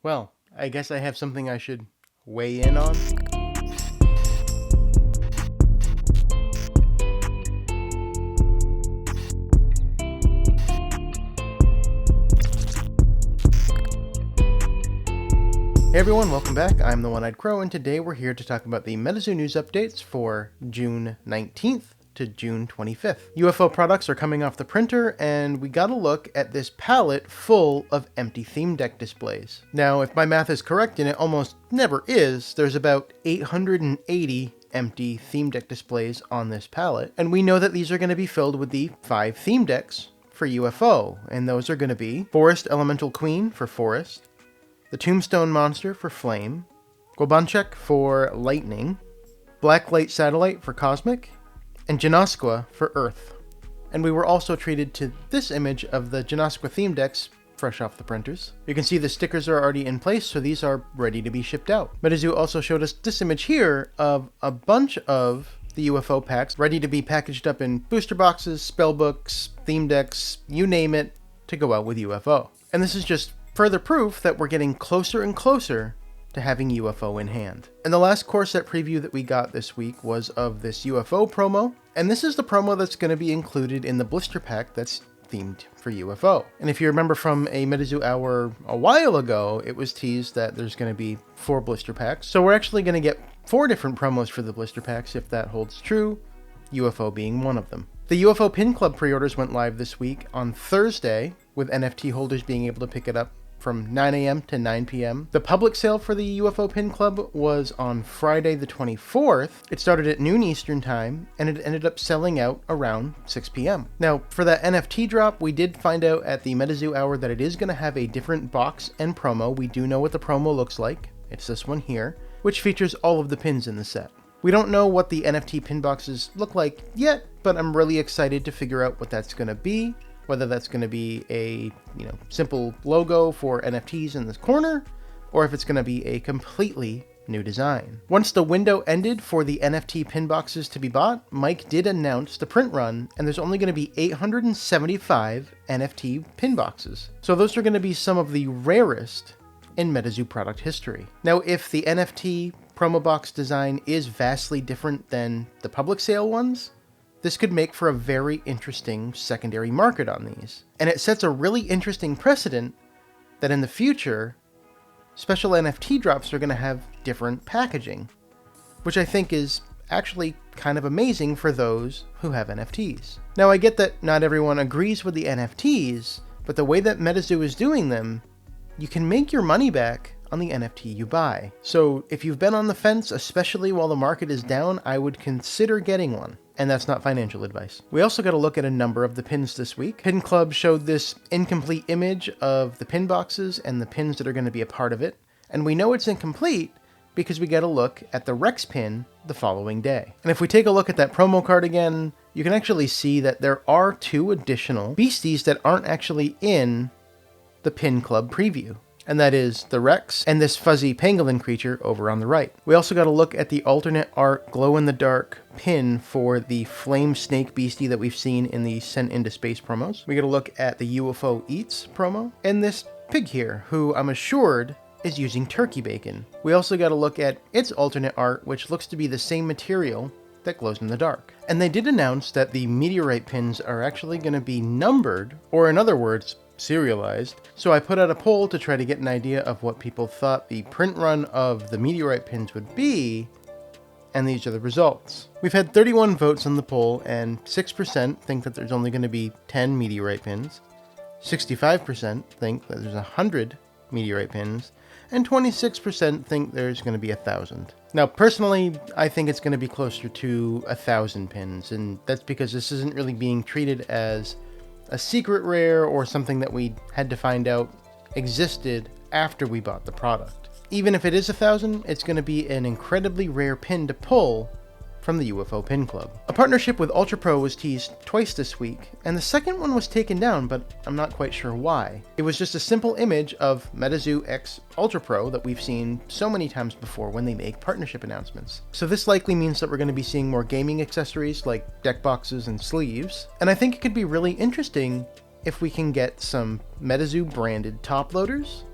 Well, I guess I have something I should weigh in on. Hey everyone, welcome back. I'm TheOneEyedCrow, and today we're here to talk about the MetaZoo news updates for June 19th to June 25th. UFO products are coming off the printer, and we got a look at this palette full of empty theme deck displays. Now, if my math is correct, and it almost never is, there's about 880 empty theme deck displays on this palette, and we know that these are going to be filled with the 5 theme decks for UFO, and those are going to be Forest Elemental Queen for Forest, the Tombstone Monster for Flame, Gobanchek for Lightning, Blacklight Satellite for Cosmic, and Janoskwa for Earth. And we were also treated to this image of the Janoskwa theme decks fresh off the printers. You can see the stickers are already in place, so these are ready to be shipped out. MetaZoo also showed us this image here of a bunch of the UFO packs ready to be packaged up in booster boxes, spellbooks, theme decks, you name it, to go out with UFO. And this is just further proof that we're getting closer and closer to having UFO in hand. And the last core set preview that we got this week was of this UFO promo, and this is the promo that's going to be included in the blister pack that's themed for UFO. And if you remember from a MetaZoo Hour a while ago, it was teased that there's going to be 4 blister packs. So we're actually going to get 4 different promos for the blister packs if that holds true, UFO being one of them. The UFO Pin Club pre-orders went live this week on Thursday, with NFT holders being able to pick it up from 9 a.m. to 9 p.m. The public sale for the UFO Pin Club was on Friday the 24th. It started at noon Eastern time, and it ended up selling out around 6 p.m. Now, for that NFT drop, we did find out at the MetaZoo Hour that it is going to have a different box and promo. We do know what the promo looks like. It's this one here, which features all of the pins in the set. We don't know what the NFT pin boxes look like yet, but I'm really excited to figure out what that's going to be. Whether that's going to be a simple logo for NFTs in this corner, or if it's going to be a completely new design. Once the window ended for the NFT pin boxes to be bought, Mike did announce the print run, and there's only going to be 875 NFT pin boxes. So those are going to be some of the rarest in MetaZoo product history. Now, if the NFT promo box design is vastly different than the public sale ones, this could make for a very interesting secondary market on these. And it sets a really interesting precedent that in the future, special NFT drops are going to have different packaging, which I think is actually kind of amazing for those who have NFTs. Now, I get that not everyone agrees with the NFTs, but the way that MetaZoo is doing them, you can make your money back on the NFT you buy. So if you've been on the fence, especially while the market is down, I would consider getting one. And that's not financial advice. We also got to look at a number of the pins this week. Pin Club showed this incomplete image of the pin boxes and the pins that are going to be a part of it. And we know it's incomplete because we got to look at the Rex pin the following day. And if we take a look at that promo card again, you can actually see that there are 2 additional beasties that aren't actually in the Pin Club preview. And that is the Rex and this fuzzy pangolin creature over on the right. We also got to look at the alternate art glow-in-the-dark pin for the flame snake beastie that we've seen in the Sent into Space promos. We got to look at the UFO Eats promo, and this pig here, who I'm assured is using turkey bacon. We also got to look at its alternate art, which looks to be the same material that glows in the dark. And they did announce that the meteorite pins are actually going to be numbered, or in other words, serialized. So I put out a poll to try to get an idea of what people thought the print run of the meteorite pins would be, and these are the results. We've had 31 votes on the poll, and 6% think that there's only going to be 10 meteorite pins, 65% think that there's 100 meteorite pins, and 26% think there's going to be 1,000. Now, personally, I think it's going to be closer to 1,000 pins, and that's because this isn't really being treated as a secret rare or something that we had to find out existed after we bought the product. Even if it is 1,000, it's going to be an incredibly rare pin to pull from the UFO Pin Club. A partnership with Ultra Pro was teased twice this week, and the second one was taken down, but I'm not quite sure why. It was just a simple image of MetaZoo X Ultra Pro that we've seen so many times before when they make partnership announcements. So this likely means that we're going to be seeing more gaming accessories like deck boxes and sleeves, and I think it could be really interesting if we can get some MetaZoo branded top loaders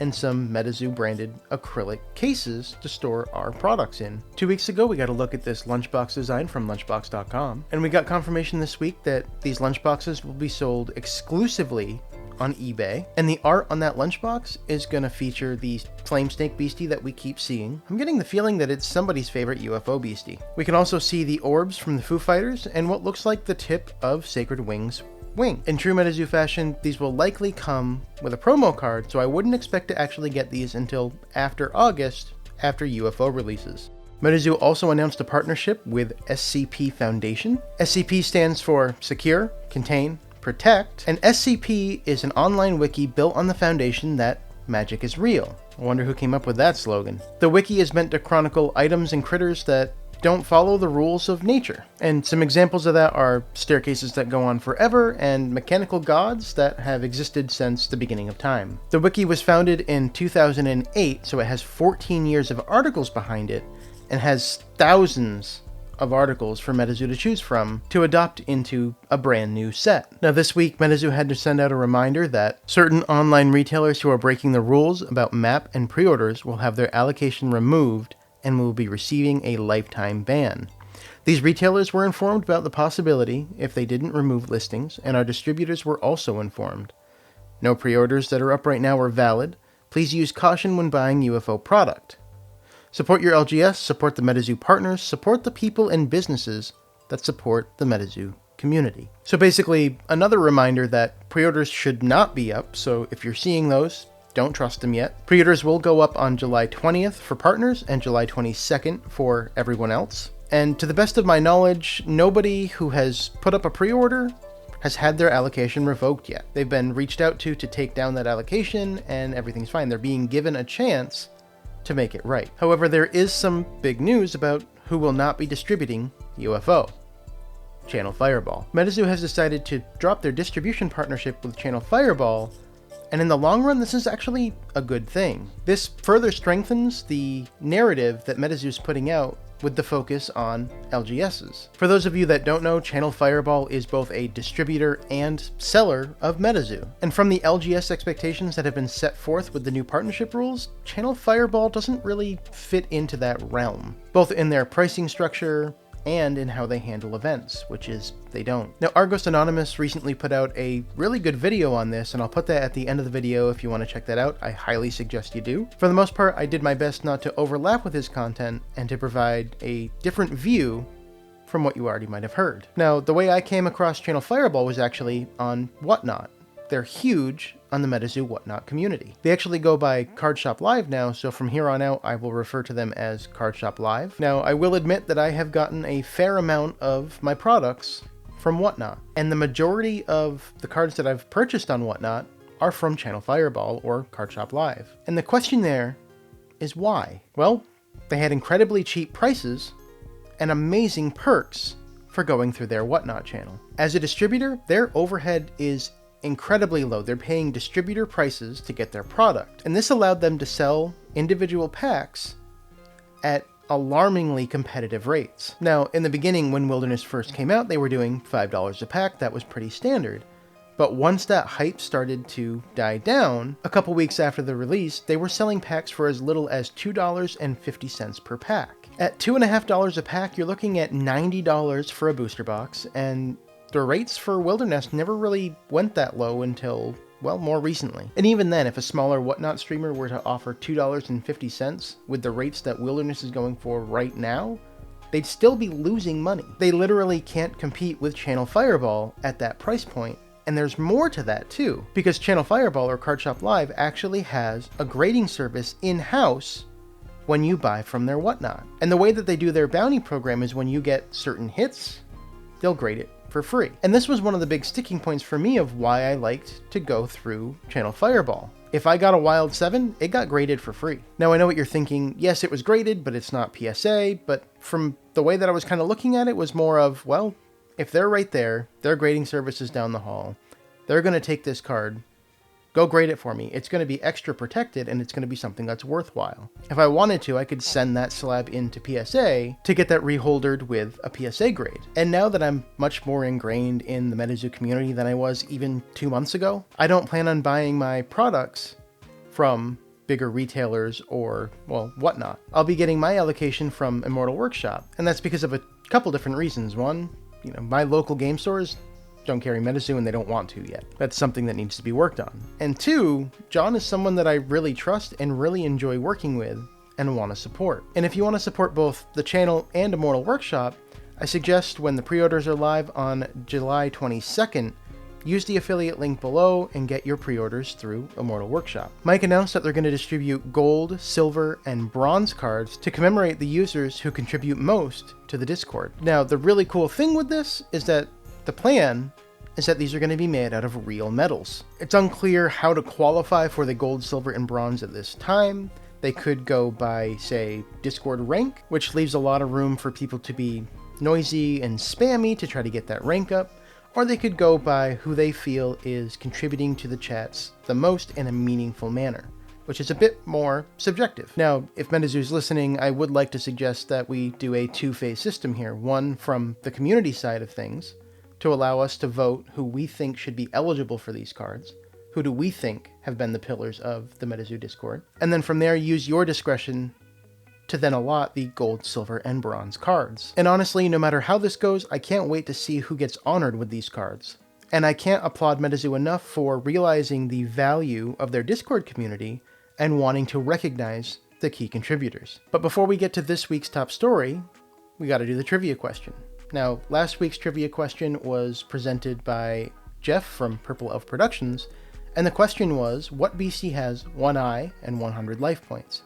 and some MetaZoo branded acrylic cases to store our products in. 2 weeks ago, we got a look at this lunchbox design from lunchbox.com, and we got confirmation this week that these lunchboxes will be sold exclusively on eBay, and the art on that lunchbox is going to feature the flame snake beastie that we keep seeing. I'm getting the feeling that it's somebody's favorite UFO beastie. We can also see the orbs from the Foo Fighters and what looks like the tip of Sacred Wing's wing. In true MetaZoo fashion, these will likely come with a promo card, so I wouldn't expect to actually get these until after August, after UFO releases. MetaZoo also announced a partnership with SCP Foundation. SCP stands for Secure, Contain, Protect, and SCP is an online wiki built on the foundation that magic is real. I wonder who came up with that slogan. The wiki is meant to chronicle items and critters that don't follow the rules of nature. And some examples of that are staircases that go on forever and mechanical gods that have existed since the beginning of time. The wiki was founded in 2008, so it has 14 years of articles behind it and has thousands of articles for MetaZoo to choose from to adopt into a brand new set. Now this week, MetaZoo had to send out a reminder that certain online retailers who are breaking the rules about map and pre-orders will have their allocation removed and will be receiving a lifetime ban. These retailers were informed about the possibility if they didn't remove listings, and our distributors were also informed. No pre-orders that are up right now are valid. Please use caution when buying UFO product. Support your LGS, support the MetaZoo partners, support the people and businesses that support the MetaZoo community. So basically, another reminder that pre-orders should not be up, so if you're seeing those, don't trust them yet. Pre-orders will go up on July 20th for partners and July 22nd for everyone else. And to the best of my knowledge, nobody who has put up a pre-order has had their allocation revoked yet. They've been reached out to take down that allocation and everything's fine. They're being given a chance to make it right. However, there is some big news about who will not be distributing UFO. Channel Fireball. MetaZoo has decided to drop their distribution partnership with Channel Fireball, and in the long run, this is actually a good thing. This further strengthens the narrative that MetaZoo is putting out with the focus on LGSs. For those of you that don't know, Channel Fireball is both a distributor and seller of MetaZoo. And from the LGS expectations that have been set forth with the new partnership rules, Channel Fireball doesn't really fit into that realm, both in their pricing structure and in how they handle events, which is they don't. Now, Argos Anonymous recently put out a really good video on this, and I'll put that at the end of the video if you want to check that out. I highly suggest you do. For the most part, I did my best not to overlap with his content and to provide a different view from what you already might have heard. Now, the way I came across Channel Fireball was actually on Whatnot. They're huge on the MetaZoo Whatnot community. They actually go by Card Shop Live now, so from here on out, I will refer to them as Card Shop Live. Now, I will admit that I have gotten a fair amount of my products from Whatnot, and the majority of the cards that I've purchased on Whatnot are from Channel Fireball or Card Shop Live. And the question there is why? Well, they had incredibly cheap prices and amazing perks for going through their Whatnot channel. As a distributor, their overhead is incredibly low. They're paying distributor prices to get their product, and this allowed them to sell individual packs at alarmingly competitive rates. Now, in the beginning, when Wilderness first came out, they were doing $5 a pack. That was pretty standard. But once that hype started to die down, a couple weeks after the release, they were selling packs for as little as $2.50 per pack. At $2.50 a pack, you're looking at $90 for a booster box, and the rates for Wilderness never really went that low until, well, more recently. And even then, if a smaller Whatnot streamer were to offer $2.50 with the rates that Wilderness is going for right now, they'd still be losing money. They literally can't compete with Channel Fireball at that price point. And there's more to that too, because Channel Fireball or Card Shop Live actually has a grading service in-house when you buy from their Whatnot. And the way that they do their bounty program is when you get certain hits, they'll grade it for free. And this was one of the big sticking points for me of why I liked to go through Channel Fireball. If I got a Wild 7, it got graded for free. Now I know what you're thinking, yes, it was graded, but it's not PSA, but from the way that I was kind of looking at it was more of, well, if they're right there, their grading service is down the hall, they're going to take this card, go grade it for me. It's going to be extra protected, and it's going to be something that's worthwhile. If I wanted to, I could send that slab into PSA to get that reholdered with a PSA grade. And now that I'm much more ingrained in the MetaZoo community than I was even 2 months ago, I don't plan on buying my products from bigger retailers or, well, whatnot. I'll be getting my allocation from Immortal Workshop, and that's because of a couple different reasons. One, my local game stores don't carry MetaZoo and they don't want to yet. That's something that needs to be worked on. And two, John is someone that I really trust and really enjoy working with and want to support. And if you want to support both the channel and Immortal Workshop, I suggest when the pre-orders are live on July 22nd, use the affiliate link below and get your pre-orders through Immortal Workshop. Mike announced that they're going to distribute gold, silver, and bronze cards to commemorate the users who contribute most to the Discord. Now, the really cool thing with this is that the plan is that these are going to be made out of real metals. It's unclear how to qualify for the gold, silver, and bronze at this time. They could go by, say, Discord rank, which leaves a lot of room for people to be noisy and spammy to try to get that rank up, or they could go by who they feel is contributing to the chats the most in a meaningful manner, which is a bit more subjective. Now, if MetaZoo's listening, I would like to suggest that we do a two-phase system here. One from the community side of things, to allow us to vote who we think should be eligible for these cards, who do we think have been the pillars of the MetaZoo Discord, and then from there use your discretion to then allot the gold, silver, and bronze cards. And honestly, no matter how this goes, I can't wait to see who gets honored with these cards. And I can't applaud MetaZoo enough for realizing the value of their Discord community and wanting to recognize the key contributors. But before we get to this week's top story, we gotta do the trivia question. Now, last week's trivia question was presented by Jeff from Purple Elf Productions, and the question was, what BC has one eye and 100 life points?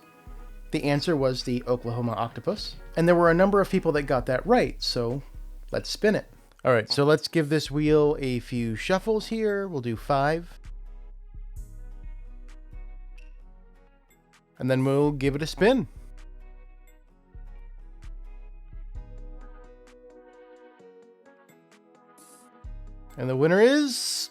The answer was the Oklahoma octopus, and there were a number of people that got that right, so let's spin it. All right, so let's give this wheel a few shuffles here. We'll do 5. And then we'll give it a spin. And the winner is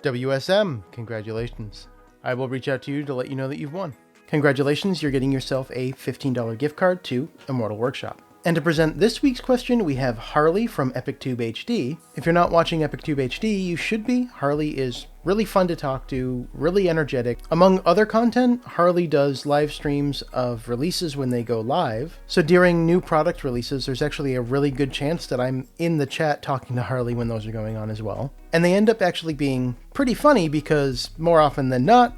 WSM. Congratulations. I will reach out to you to let you know that you've won. Congratulations, you're getting yourself a $15 gift card to Immortal Workshop. And to present this week's question, we have Harley from EpicTubeHD. If you're not watching EpicTubeHD, you should be. Harley is really fun to talk to, really energetic. Among other content, Harley does live streams of releases when they go live. So during new product releases, there's actually a really good chance that I'm in the chat talking to Harley when those are going on as well. And they end up actually being pretty funny because more often than not,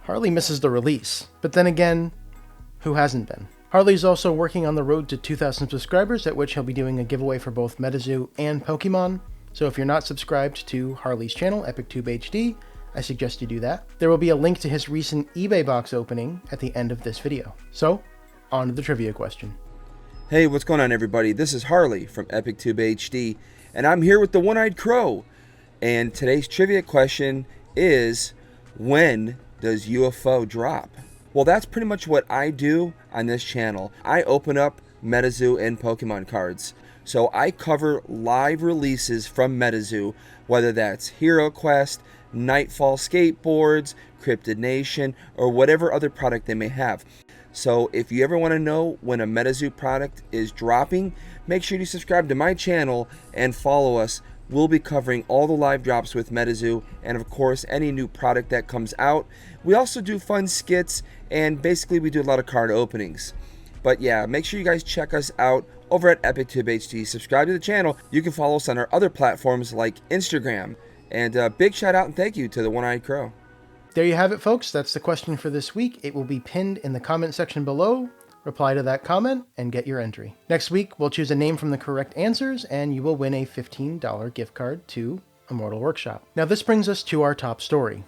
Harley misses the release. But then again, who hasn't been? Harley's also working on the road to 2,000 subscribers, at which he'll be doing a giveaway for both MetaZoo and Pokemon. So if you're not subscribed to Harley's channel, EpicTubeHD, I suggest you do that. There will be a link to his recent eBay box opening at the end of this video. So, on to the trivia question. Hey, what's going on everybody? This is Harley from EpicTubeHD, and I'm here with the One-Eyed Crow. And today's trivia question is, when does UFO drop? Well, that's pretty much what I do on this channel. I open up MetaZoo and Pokemon cards. So I cover live releases from MetaZoo, whether that's Hero Quest, Nightfall Skateboards, Cryptid Nation, or whatever other product they may have. So if you ever want to know when a MetaZoo product is dropping, make sure you subscribe to my channel and follow us. We'll be covering all the live drops with MetaZoo and of course any new product that comes out. We also do fun skits and basically we do a lot of card openings. But yeah, make sure you guys check us out over at EpicTubeHD. Subscribe to the channel. You can follow us on our other platforms like Instagram. And big shout out and thank you to the One-Eyed Crow. There you have it, folks. That's the question for this week. It will be pinned in the comment section below. Reply to that comment and get your entry. Next week, we'll choose a name from the correct answers and you will win a $15 gift card to Immortal Workshop. Now this brings us to our top story.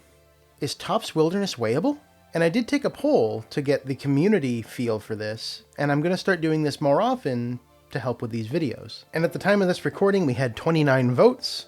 Is Topps Wilderness weighable? And I did take a poll to get the community feel for this, and I'm going to start doing this more often to help with these videos. And at the time of this recording, we had 29 votes.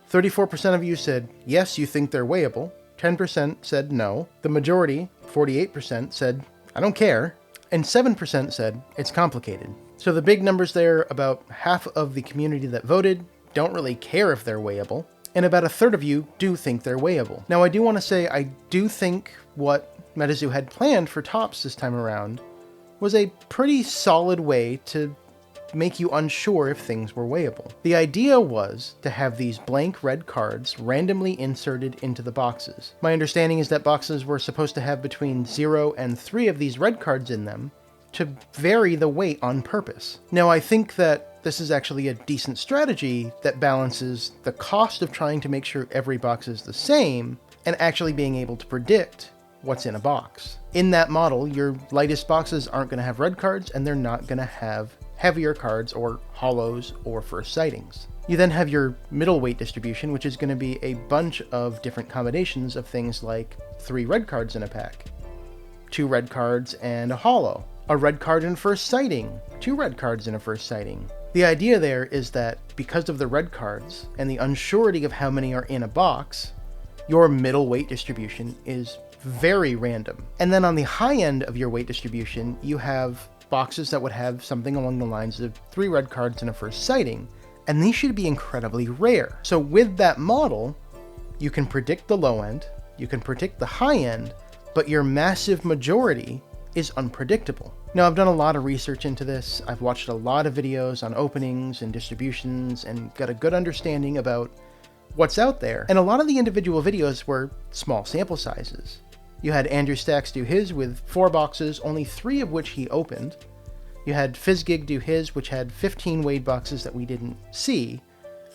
34% of you said, yes, you think they're weighable. 10% said no. The majority, 48%, said, I don't care. And 7% said, it's complicated. So the big numbers there, about half of the community that voted don't really care if they're weighable, and about a third of you do think they're weighable. Now I do want to say I do think what MetaZoo had planned for Topps this time around was a pretty solid way to make you unsure if things were weighable. The idea was to have these blank red cards randomly inserted into the boxes. My understanding is that boxes were supposed to have between 0 and 3 of these red cards in them to vary the weight on purpose. Now, I think that this is actually a decent strategy that balances the cost of trying to make sure every box is the same and actually being able to predict what's in a box. In that model, your lightest boxes aren't going to have red cards, and they're not going to have heavier cards or hollows or first sightings. You then have your middle weight distribution, which is going to be a bunch of different combinations of things like 3 red cards in a pack, 2 red cards and a hollow, a red card in first sighting, 2 red cards in a first sighting. The idea there is that because of the red cards and the unsurety of how many are in a box, your middle weight distribution is very random. And then on the high end of your weight distribution, you have boxes that would have something along the lines of 3 red cards in a first sighting, and these should be incredibly rare. So with that model, you can predict the low end, you can predict the high end, but your massive majority is unpredictable. Now, I've done a lot of research into this. I've watched a lot of videos on openings and distributions and got a good understanding about what's out there. And a lot of the individual videos were small sample sizes. You had Andrew Stacks do his with 4 boxes, only 3 of which he opened. You had Fizzgig do his, which had 15 weighed boxes that we didn't see.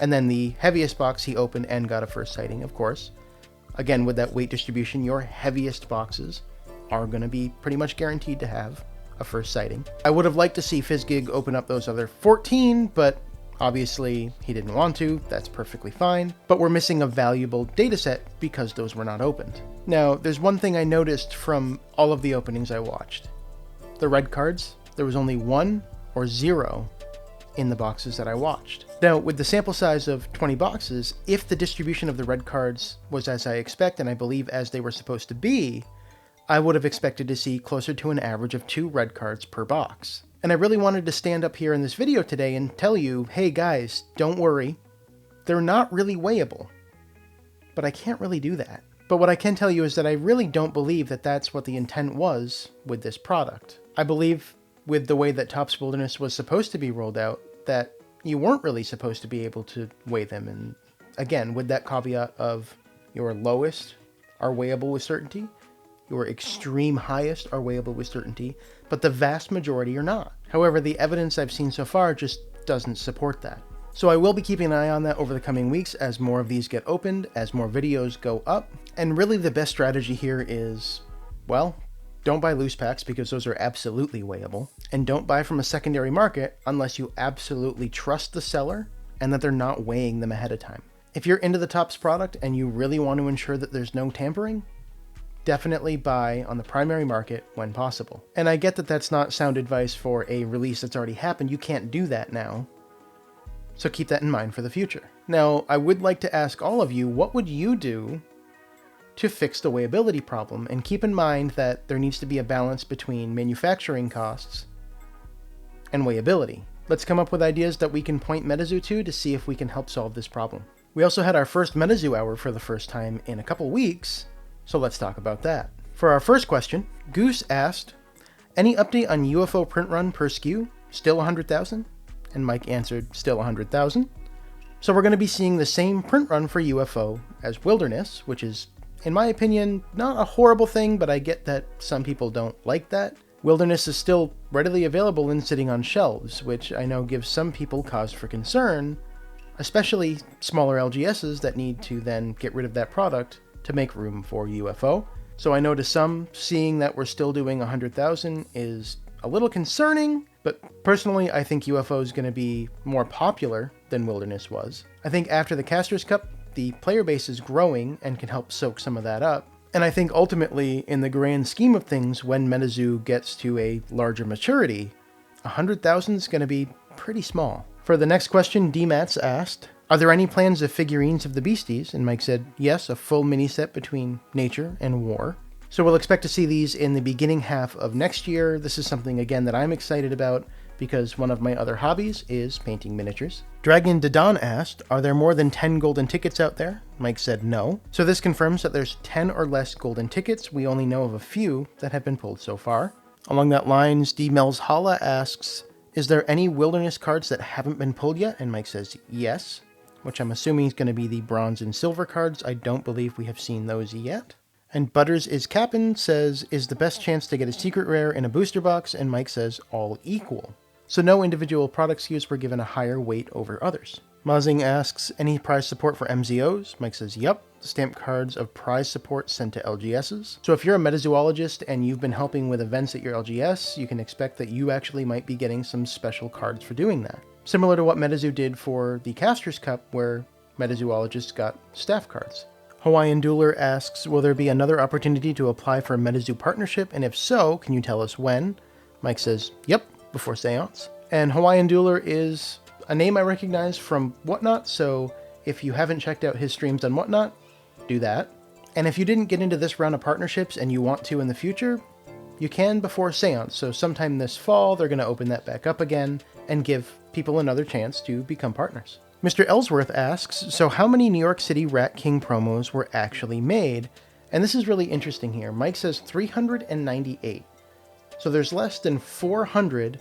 And then the heaviest box he opened and got a first sighting, of course. Again, with that weight distribution, your heaviest boxes are going to be pretty much guaranteed to have a first sighting. I would have liked to see Fizzgig open up those other 14, but obviously he didn't want to. That's perfectly fine. But we're missing a valuable data set because those were not opened. Now, there's one thing I noticed from all of the openings I watched. The red cards, there was only 1 or 0 in the boxes that I watched. Now, with the sample size of 20 boxes, if the distribution of the red cards was as I expect, and I believe as they were supposed to be, I would have expected to see closer to an average of 2 red cards per box. And I really wanted to stand up here in this video today and tell you, hey guys, don't worry, they're not really weighable. But I can't really do that. But what I can tell you is that I really don't believe that that's what the intent was with this product. I believe with the way that Topps Wilderness was supposed to be rolled out, that you weren't really supposed to be able to weigh them. And again, with that caveat of your lowest are weighable with certainty, your extreme highest are weighable with certainty, but the vast majority are not. However, the evidence I've seen so far just doesn't support that. So I will be keeping an eye on that over the coming weeks as more of these get opened, as more videos go up. And really the best strategy here is, well, don't buy loose packs because those are absolutely weighable. And don't buy from a secondary market unless you absolutely trust the seller and that they're not weighing them ahead of time. If you're into the Topps product and you really want to ensure that there's no tampering, definitely buy on the primary market when possible. And I get that that's not sound advice for a release that's already happened. You can't do that now. So keep that in mind for the future. Now, I would like to ask all of you, what would you do to fix the weighability problem? And keep in mind that there needs to be a balance between manufacturing costs and weighability. Let's come up with ideas that we can point MetaZoo to see if we can help solve this problem. We also had our first MetaZoo Hour for the first time in a couple weeks, so let's talk about that. For our first question, Goose asked, any update on UFO print run per SKU? Still 100,000? And Mike answered, still 100,000. So we're going to be seeing the same print run for UFO as Wilderness, which is, in my opinion, not a horrible thing, but I get that some people don't like that. Wilderness is still readily available and sitting on shelves, which I know gives some people cause for concern, especially smaller LGSs that need to then get rid of that product to make room for UFO. So I know to some, seeing that we're still doing 100,000 is a little concerning, but personally I think UFO is going to be more popular than Wilderness was. I think after the Casters Cup, the player base is growing and can help soak some of that up. And I think ultimately, in the grand scheme of things, when MetaZoo gets to a larger maturity, 100,000 is going to be pretty small. For the next question, D-Mats asked, are there any plans of figurines of the Beasties? And Mike said, yes, a full mini set between nature and war. So we'll expect to see these in the beginning half of next year. This is something, again, that I'm excited about because one of my other hobbies is painting miniatures. Dragon Dodon asked, are there more than 10 golden tickets out there? Mike said no. So this confirms that there's 10 or less golden tickets. We only know of a few that have been pulled so far. Along that lines, D. Mel's Holla asks, Is there any Wilderness cards that haven't been pulled yet? And Mike says yes, which I'm assuming is going to be the bronze and silver cards. I don't believe we have seen those yet. And Butters is Cappin says, is the best chance to get a secret rare in a booster box? And Mike says all equal. So no individual product SKUs were given a higher weight over others. Mazing asks, any prize support for MZOs? Mike says, yep. Stamp cards of prize support sent to LGSs. So if you're a metazoologist and you've been helping with events at your LGS, you can expect that you actually might be getting some special cards for doing that. Similar to what MetaZoo did for the Casters Cup, where metazoologists got staff cards. Hawaiian Dueler asks, will there be another opportunity to apply for a MetaZoo partnership? And if so, can you tell us when? Mike says, yep, before Seance. And Hawaiian Dueler is a name I recognize from Whatnot, so if you haven't checked out his streams on Whatnot, do that. And if you didn't get into this round of partnerships and you want to in the future, you can before Seance. So sometime this fall, they're going to open that back up again and give people another chance to become partners. Mr. Ellsworth asks, so how many New York City Rat King promos were actually made? And this is really interesting here. Mike says 398. So there's less than 400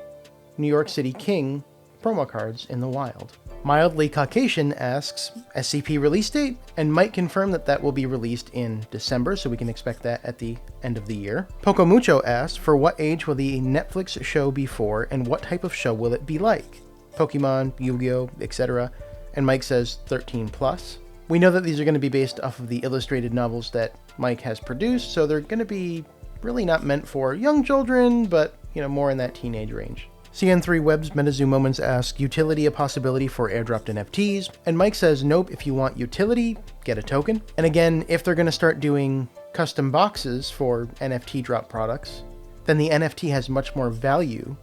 New York City King promo cards in the wild. Mildly Caucasian asks, SCP release date? And Mike confirmed that that will be released in December, so we can expect that at the end of the year. Poco Mucho asks, for what age will the Netflix show be for, and what type of show will it be like? Pokemon, Yu-Gi-Oh, etc. And Mike says 13 plus. We know that these are going to be based off of the illustrated novels that Mike has produced, so they're going to be really not meant for young children, but, more in that teenage range. CN3 Web's MetaZoo Moments asks, utility a possibility for airdropped NFTs? And Mike says, nope, if you want utility, get a token. And again, if they're going to start doing custom boxes for NFT drop products, then the NFT has much more value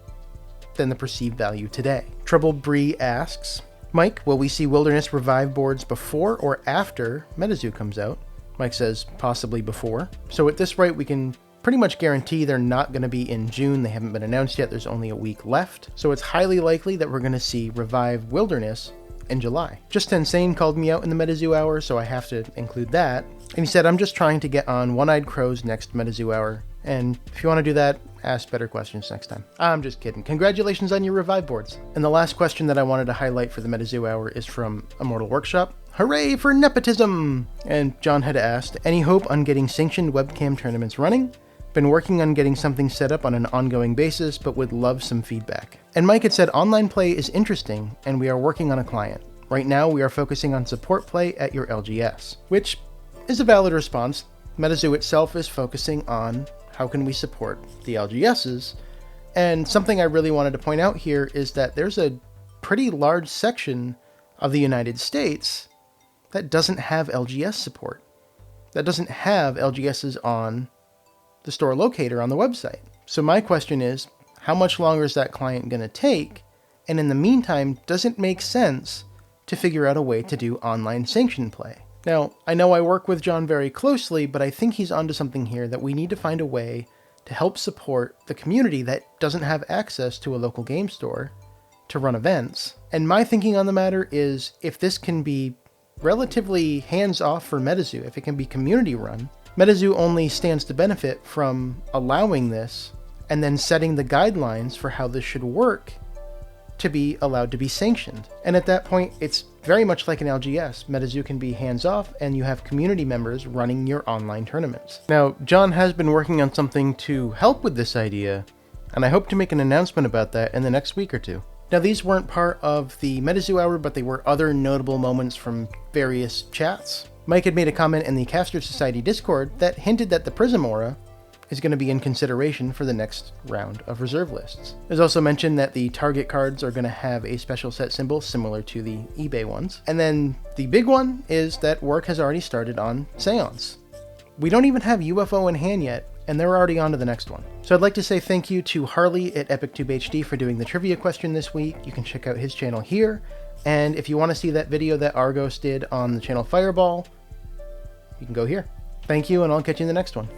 than the perceived value today. Troubled Bree asks, Mike, will we see Wilderness Revive boards before or after MetaZoo comes out? Mike says, possibly before. So at this rate, we can pretty much guarantee they're not going to be in June. They haven't been announced yet. There's only a week left. So it's highly likely that we're going to see Revive Wilderness in July. Just Insane called me out in the MetaZoo Hour, so I have to include that. And he said, I'm just trying to get on One-Eyed Crow's next MetaZoo Hour. And if you want to do that, ask better questions next time. I'm just kidding. Congratulations on your Revive boards. And the last question that I wanted to highlight for the MetaZoo Hour is from Immortal Workshop. Hooray for nepotism! And John had asked, any hope on getting sanctioned webcam tournaments running? Been working on getting something set up on an ongoing basis, but would love some feedback. And Mike had said online play is interesting, and we are working on a client. Right now, we are focusing on support play at your LGS, which is a valid response. MetaZoo itself is focusing on how can we support the LGSs, and something I really wanted to point out here is that there's a pretty large section of the United States that doesn't have LGS support, that doesn't have LGSs on the store locator on the website. So my question is, how much longer is that client going to take? And in the meantime, does it make sense to figure out a way to do online sanctioned play? Now, I know I work with John very closely, but I think he's onto something here that we need to find a way to help support the community that doesn't have access to a local game store to run events. And my thinking on the matter is, if this can be relatively hands-off for MetaZoo, if it can be community run, MetaZoo only stands to benefit from allowing this and then setting the guidelines for how this should work to be allowed to be sanctioned. And at that point, it's very much like an LGS. MetaZoo can be hands-off and you have community members running your online tournaments. Now, John has been working on something to help with this idea, and I hope to make an announcement about that in the next week or two. Now, these weren't part of the MetaZoo Hour, but they were other notable moments from various chats. Mike had made a comment in the Caster Society Discord that hinted that the Prism Aura is going to be in consideration for the next round of reserve lists. There's also mentioned that the target cards are going to have a special set symbol similar to the eBay ones. And then the big one is that work has already started on Seance. We don't even have UFO in hand yet, and they're already on to the next one. So I'd like to say thank you to Harley at EpicTubeHD for doing the trivia question this week. You can check out his channel here. And if you want to see that video that Argos did on the channel Fireball, you can go here. Thank you, and I'll catch you in the next one.